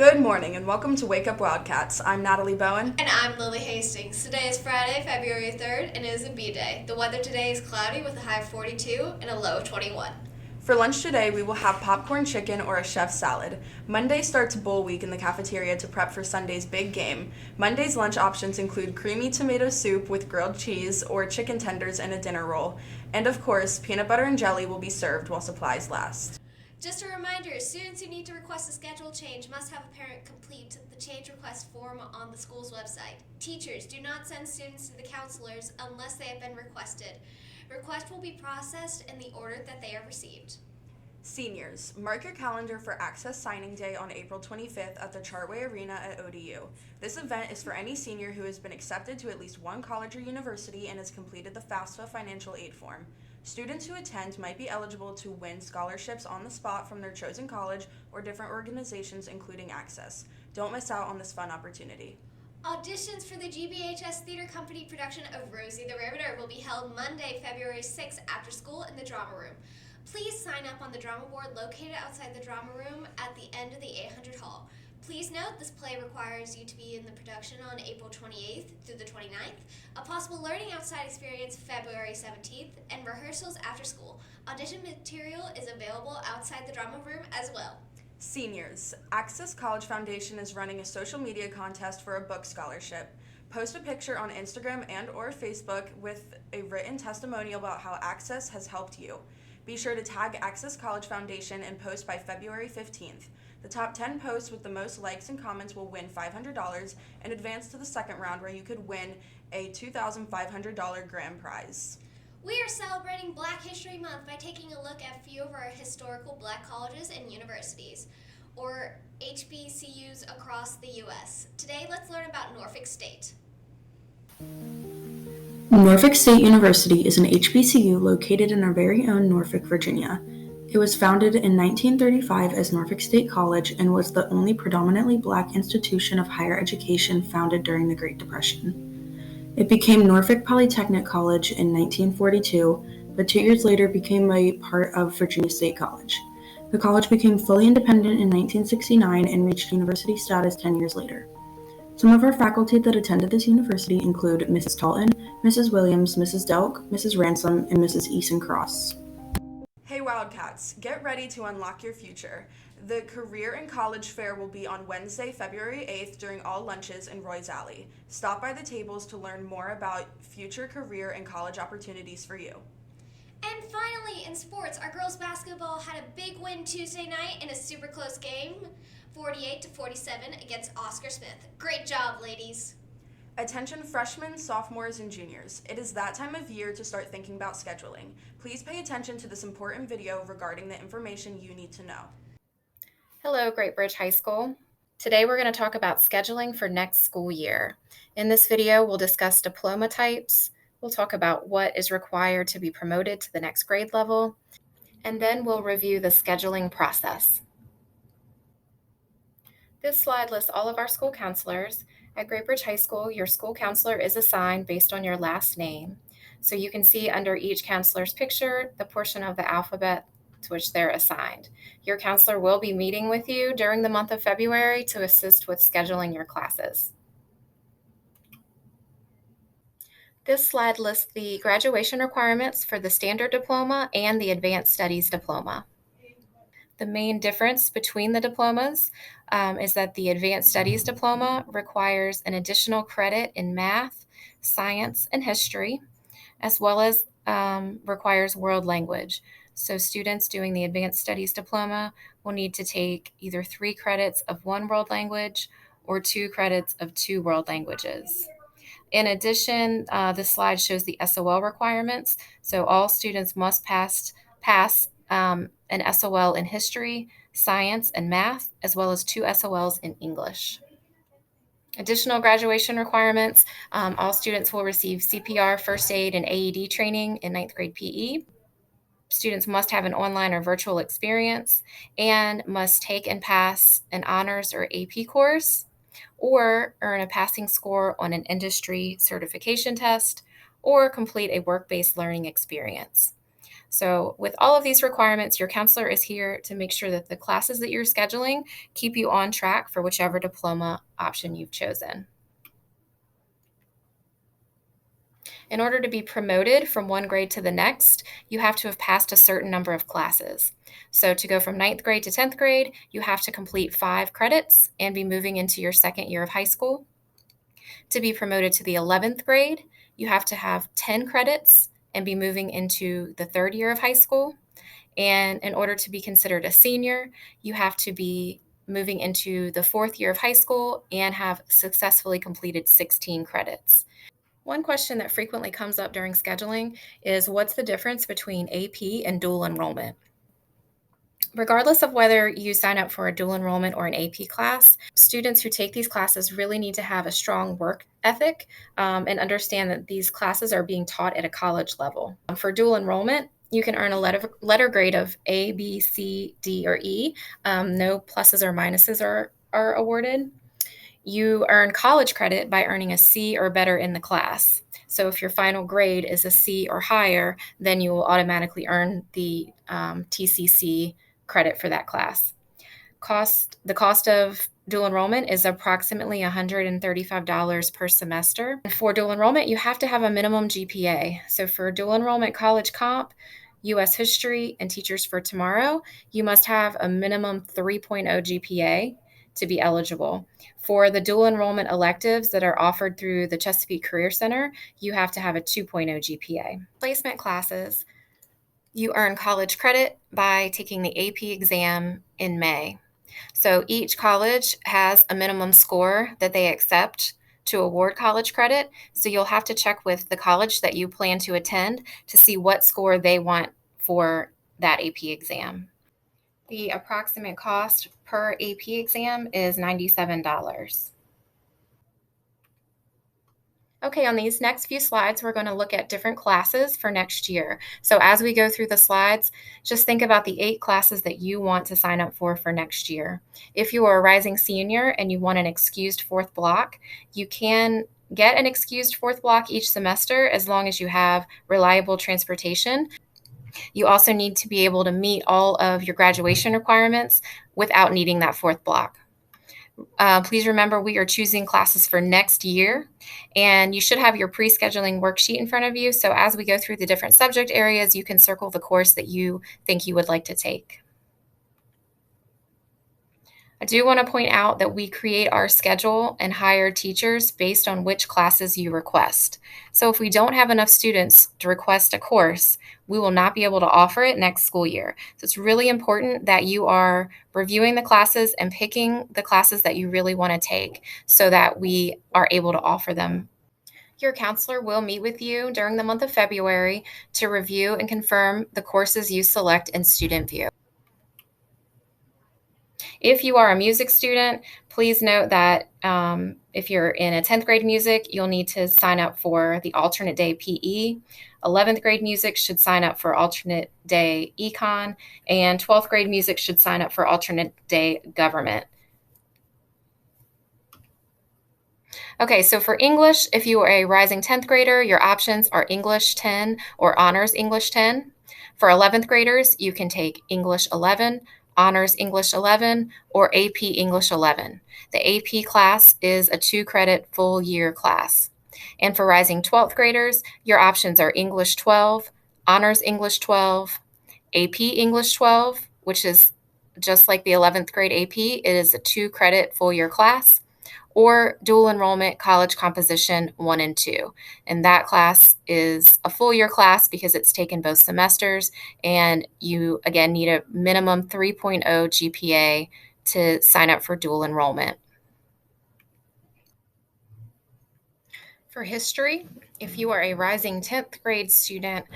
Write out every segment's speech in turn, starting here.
Good morning and welcome to Wake Up Wildcats. I'm Natalie Bowen. And I'm Lily Hastings. Today is Friday, February 3rd, and it is a B day. The weather today is cloudy with a high of 42 and a low of 21. For lunch today, we will have popcorn chicken or a chef's salad. Monday starts bowl week in the cafeteria to prep for Sunday's big game. Monday's lunch options include creamy tomato soup with grilled cheese or chicken tenders and a dinner roll. And of course, peanut butter and jelly will be served while supplies last. Just a reminder, students who need to request a schedule change must have a parent complete the change request form on the school's website. Teachers, do not send students to the counselors unless they have been requested. Request will be processed in the order that they are received. Seniors, mark your calendar for Access Signing Day on April 25th at the Chartway Arena at ODU. This event is for any senior who has been accepted to at least one college or university and has completed the FAFSA financial aid form. Students who attend might be eligible to win scholarships on the spot from their chosen college or different organizations, including Access. Don't miss out on this fun opportunity. Auditions for the GBHS Theater Company production of Rosie the Riveter will be held Monday, February 6th after school in the drama room. Please sign up on the drama board located outside the drama room at the end of the 800 hall. Please note this play requires you to be in the production on April 28th through the 29th, a possible learning outside experience February 17th, and rehearsals after school. Audition material is available outside the drama room as well. Seniors, Access College Foundation is running a social media contest for a book scholarship. Post a picture on Instagram and or Facebook with a written testimonial about how Access has helped you. Be sure to tag Access College Foundation and post by February 15th. The top 10 posts with the most likes and comments will win $500 and advance to the second round where you could win a $2,500 grand prize. We are celebrating Black History Month by taking a look at a few of our historical black colleges and universities, or HBCUs across the U.S. Today, let's learn about Norfolk State. Norfolk State University is an HBCU located in our very own Norfolk, Virginia. It was founded in 1935 as Norfolk State College and was the only predominantly black institution of higher education founded during the Great Depression. It became Norfolk Polytechnic College in 1942, but 2 years later became a part of Virginia State College. The college became fully independent in 1969 and reached university status 10 years later. Some of our faculty that attended this university include Mrs. Talton, Mrs. Williams, Mrs. Delk, Mrs. Ransom, and Mrs. Eason Cross. Hey Wildcats, get ready to unlock your future. The Career and College Fair will be on Wednesday, February 8th during all lunches in Roy's Alley. Stop by the tables to learn more about future career and college opportunities for you. And finally, in sports, our girls basketball had a big win Tuesday night in a super close game, 48-47 against Oscar Smith. Great job, ladies. Attention freshmen, sophomores, and juniors. It is that time of year to start thinking about scheduling. Please pay attention to this important video regarding the information you need to know. Hello, Great Bridge High School. Today we're going to talk about scheduling for next school year. In this video, we'll discuss diploma types, we'll talk about what is required to be promoted to the next grade level, and then we'll review the scheduling process. This slide lists all of our school counselors. At Great Bridge High School, your school counselor is assigned based on your last name. So you can see under each counselor's picture the portion of the alphabet to which they're assigned. Your counselor will be meeting with you during the month of February to assist with scheduling your classes. This slide lists the graduation requirements for the standard diploma and the advanced studies diploma. The main difference between the diplomas is that the advanced studies diploma requires an additional credit in math, science, and history, as well as requires world language. So students doing the advanced studies diploma will need to take either 3 credits of one world language or 2 credits of 2 world languages. In addition, this slide shows the SOL requirements. So all students must pass an SOL in history, science, and math, as well as 2 SOLs in English. Additional graduation requirements, all students will receive CPR, first aid, and AED training in 9th grade PE. Students must have an online or virtual experience and must take and pass an honors or AP course or earn a passing score on an industry certification test or complete a work-based learning experience. So with all of these requirements, your counselor is here to make sure that the classes that you're scheduling keep you on track for whichever diploma option you've chosen. In order to be promoted from one grade to the next, you have to have passed a certain number of classes. So to go from 9th grade to 10th grade, you have to complete 5 credits and be moving into your second year of high school. To be promoted to the 11th grade, you have to have 10 credits and be moving into the third year of high school. And in order to be considered a senior, you have to be moving into the fourth year of high school and have successfully completed 16 credits. One question that frequently comes up during scheduling is what's the difference between AP and dual enrollment? Regardless of whether you sign up for a dual enrollment or an AP class, students who take these classes really need to have a strong work ethic and understand that these classes are being taught at a college level. For dual enrollment, you can earn a letter grade of A, B, C, D, or E. No pluses or minuses are awarded. You earn college credit by earning a C or better in the class. So if your final grade is a C or higher, then you will automatically earn the TCC credit for that class. The cost of dual enrollment is approximately $135 per semester. For dual enrollment, you have to have a minimum GPA. So for dual enrollment college comp, U.S. history, and teachers for tomorrow, you must have a minimum 3.0 GPA to be eligible. For the dual enrollment electives that are offered through the Chesapeake Career Center, you have to have a 2.0 GPA. Placement classes, you earn college credit by taking the AP exam in May. So each college has a minimum score that they accept to award college credit. So you'll have to check with the college that you plan to attend to see what score they want for that AP exam. The approximate cost per AP exam is $97. Okay, on these next few slides, we're going to look at different classes for next year. So as we go through the slides, just think about the 8 classes that you want to sign up for next year. If you are a rising senior and you want an excused 4th block, you can get an excused 4th block each semester as long as you have reliable transportation. You also need to be able to meet all of your graduation requirements without needing that 4th block. Please remember we are choosing classes for next year, and you should have your pre-scheduling worksheet in front of you. So as we go through the different subject areas, you can circle the course that you think you would like to take. I do want to point out that we create our schedule and hire teachers based on which classes you request. So if we don't have enough students to request a course, we will not be able to offer it next school year. So it's really important that you are reviewing the classes and picking the classes that you really want to take so that we are able to offer them. Your counselor will meet with you during the month of February to review and confirm the courses you select in Student View. If you are a music student, please note that if you're in a 10th grade music, you'll need to sign up for the alternate day PE. 11th grade music should sign up for alternate day econ, and 12th grade music should sign up for alternate day government. Okay, so for English, if you are a rising 10th grader, your options are English 10 or Honors English 10. For 11th graders, you can take English 11, Honors English 11, or AP English 11. The AP class is a 2-credit full year class. And for rising 12th graders, your options are English 12, Honors English 12, AP English 12, which is just like the 11th grade AP, it is a 2-credit full year class, or dual enrollment college composition 1 and 2. And that class is a full year class because it's taken both semesters, and you, again, need a minimum 3.0 GPA to sign up for dual enrollment. For history, if you are a rising 10th grade student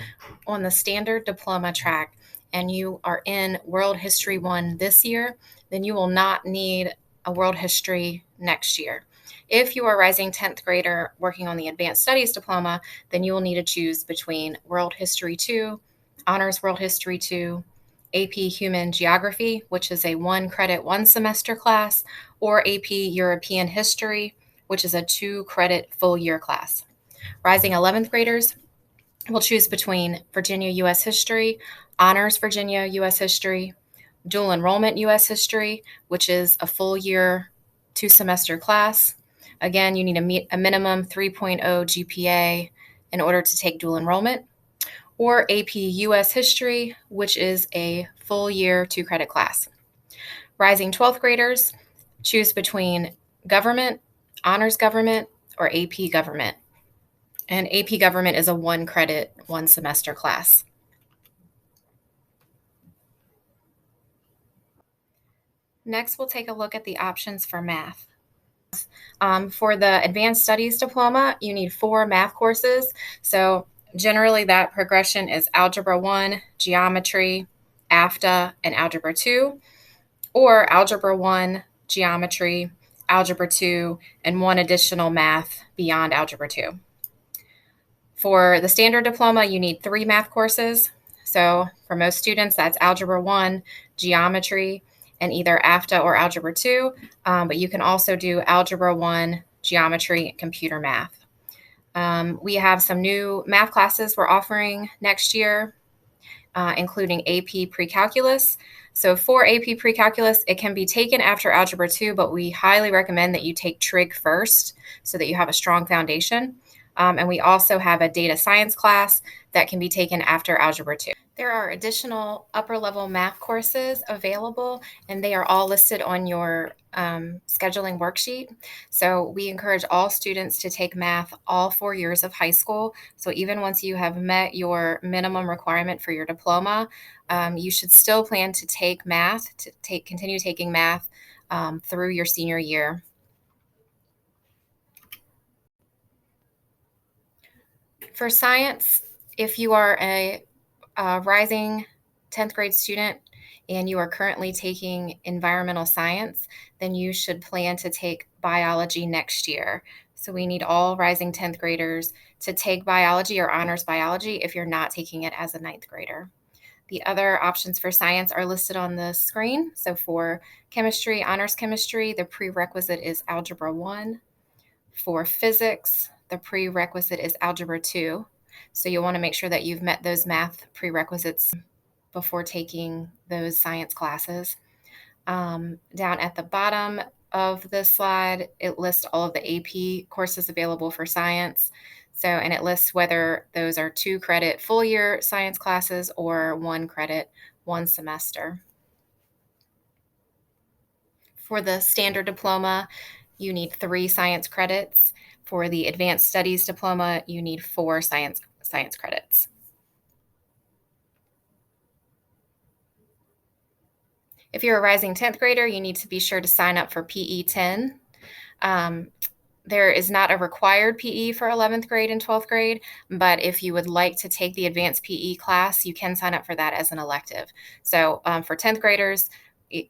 on the standard diploma track and you are in World History 1 this year, then you will not need a World History next year. If you are a rising 10th grader working on the Advanced Studies diploma, then you will need to choose between World History 2, Honors World History 2, AP Human Geography, which is a 1-credit 1-semester class, or AP European History, which is a 2-credit full year class. Rising 11th graders, We'll choose between Virginia U.S. History, Honors Virginia U.S. History, Dual Enrollment U.S. History, which is a full year, 2-semester class. Again, you need a minimum 3.0 GPA in order to take dual enrollment, or AP U.S. History, which is a full year 2-credit class. Rising 12th graders choose between Government, Honors Government, or AP Government. And AP Government is a 1-credit, 1-semester class. Next, we'll take a look at the options for math. For the Advanced Studies Diploma, you need 4 math courses. So generally that progression is Algebra 1, Geometry, AFTA, and Algebra 2, or Algebra 1, Geometry, Algebra 2, and 1 additional math beyond Algebra 2. For the Standard Diploma, you need 3 math courses. So for most students, that's Algebra 1, Geometry, and either AFTA or Algebra 2, but you can also do Algebra 1, Geometry, and Computer Math. We have some new math classes we're offering next year, including AP Pre-Calculus. So for AP Pre-Calculus, it can be taken after Algebra 2, but we highly recommend that you take Trig first so that you have a strong foundation. And we also have a data science class that can be taken after Algebra 2. There are additional upper-level math courses available, and they are all listed on your scheduling worksheet. So we encourage all students to take math all 4 years of high school. So even once you have met your minimum requirement for your diploma, you should still plan to take math, continue taking math through your senior year. For science, if you are a rising 10th grade student and you are currently taking environmental science, then you should plan to take biology next year. So we need all rising 10th graders to take biology or honors biology if you're not taking it as a 9th grader. The other options for science are listed on the screen. So for chemistry, honors chemistry, the prerequisite is Algebra 1. For physics, the prerequisite is Algebra 2. So you'll want to make sure that you've met those math prerequisites before taking those science classes. Down at the bottom of this slide, it lists all of the AP courses available for science. And it lists whether those are 2-credit full year science classes or 1-credit, 1 semester. For the Standard Diploma, you need 3 science credits. For the Advanced Studies Diploma, you need 4 science credits. If you're a rising 10th grader, you need to be sure to sign up for PE 10. There is not a required PE for 11th grade and 12th grade, but if you would like to take the advanced PE class, you can sign up for that as an elective. So for 10th graders,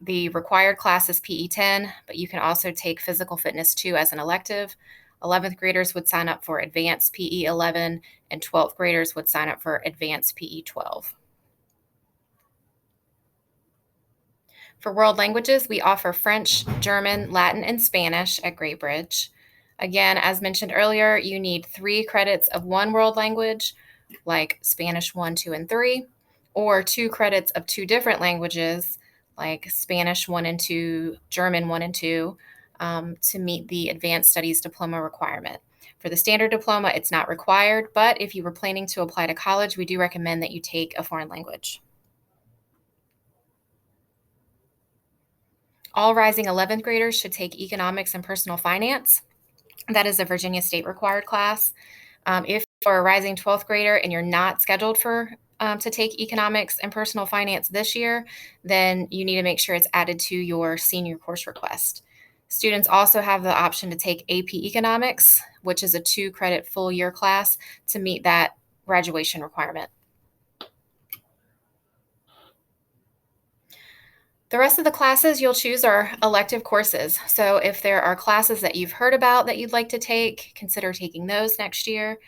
the required class is PE 10, but you can also take Physical Fitness 2 as an elective. 11th graders would sign up for Advanced PE 11, and 12th graders would sign up for Advanced PE 12. For world languages, we offer French, German, Latin, and Spanish at Great Bridge. Again, as mentioned earlier, you need 3 credits of one world language, like Spanish 1, 2, and 3, or 2 credits of 2 different languages, like Spanish 1 and 2, German 1 and 2, to meet the Advanced Studies Diploma requirement. For the Standard Diploma, it's not required, but if you were planning to apply to college, we do recommend that you take a foreign language. All rising 11th graders should take Economics and Personal Finance. That is a Virginia State required class. If you're a rising 12th grader and you're not scheduled to take Economics and Personal Finance this year, then you need to make sure it's added to your senior course request. Students also have the option to take AP Economics, which is a 2-credit full year class to meet that graduation requirement. The rest of the classes you'll choose are elective courses. So if there are classes that you've heard about that you'd like to take, consider taking those next year.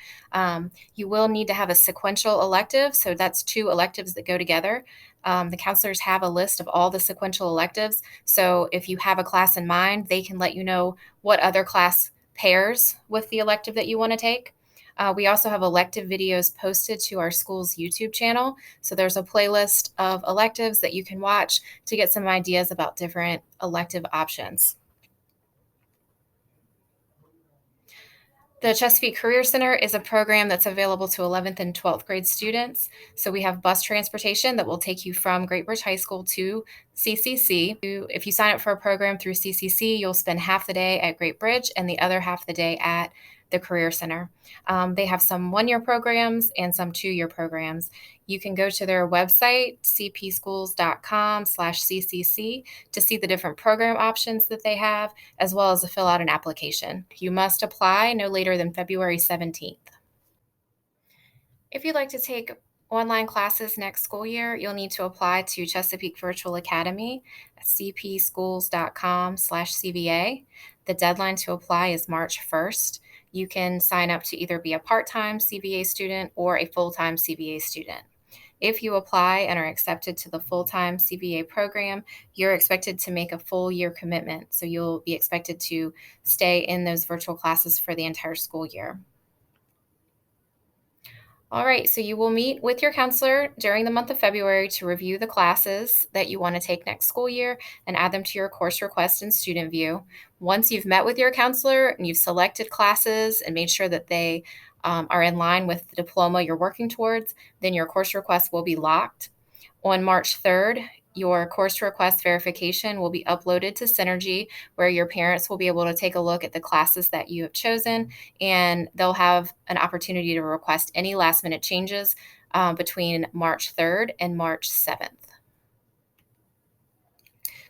You will need to have a sequential elective. So that's 2 electives that go together. The counselors have a list of all the sequential electives. So if you have a class in mind, they can let you know what other class pairs with the elective that you want to take. We also have elective videos posted to our school's YouTube channel. So there's a playlist of electives that you can watch to get some ideas about different elective options. The Chesapeake Career Center is a program that's available to 11th and 12th grade students. So we have bus transportation that will take you from Great Bridge High School to CCC. If you sign up for a program through CCC, you'll spend half the day at Great Bridge and the other half the day at the Career Center. They have some one-year programs and some two-year programs. You can go to their website, cpschools.com/ccc, to see the different program options that they have, as well as to fill out an application. You must apply no later than February 17th. If you'd like to take online classes next school year, you'll need to apply to Chesapeake Virtual Academy at cpschools.com/cva. The deadline to apply is March 1st. You can sign up to either be a part-time CVA student or a full-time CVA student. If you apply and are accepted to the full-time CVA program, you're expected to make a full year commitment. So you'll be expected to stay in those virtual classes for the entire school year. All right, so you will meet with your counselor during the month of February to review the classes that you want to take next school year and add them to your course request in Student View. Once you've met with your counselor and you've selected classes and made sure that they are in line with the diploma you're working towards, then your course request will be locked. On March 3rd, your course request verification will be uploaded to Synergy, where your parents will be able to take a look at the classes that you have chosen, and they'll have an opportunity to request any last-minute changes between March 3rd and March 7th.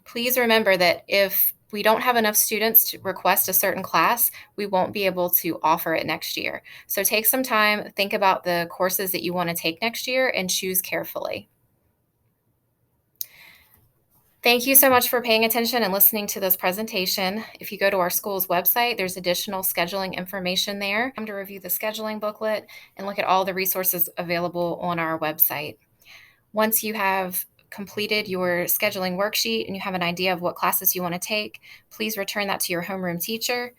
Please remember that if we don't have enough students to request a certain class, we won't be able to offer it next year. So take some time, think about the courses that you want to take next year, and choose carefully. Thank you so much for paying attention and listening to this presentation. If you go to our school's website, there's additional scheduling information there. Come to review the scheduling booklet and look at all the resources available on our website. Once you have completed your scheduling worksheet and you have an idea of what classes you want to take, please return that to your homeroom teacher.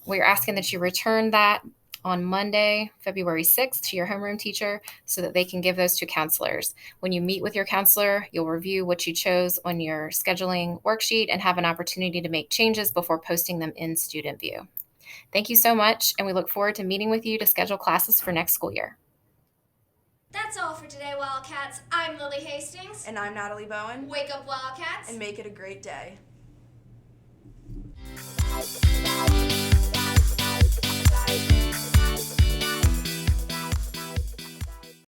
We're asking that you return that on Monday, February 6th, to your homeroom teacher so that they can give those to counselors. When you meet with your counselor, you'll review what you chose on your scheduling worksheet and have an opportunity to make changes before posting them in Student View. Thank you so much, and we look forward to meeting with you to schedule classes for next school year. That's all for today, Wildcats. I'm Lily Hastings. And I'm Natalie Bowen. Wake up, Wildcats. And make it a great day. Bye.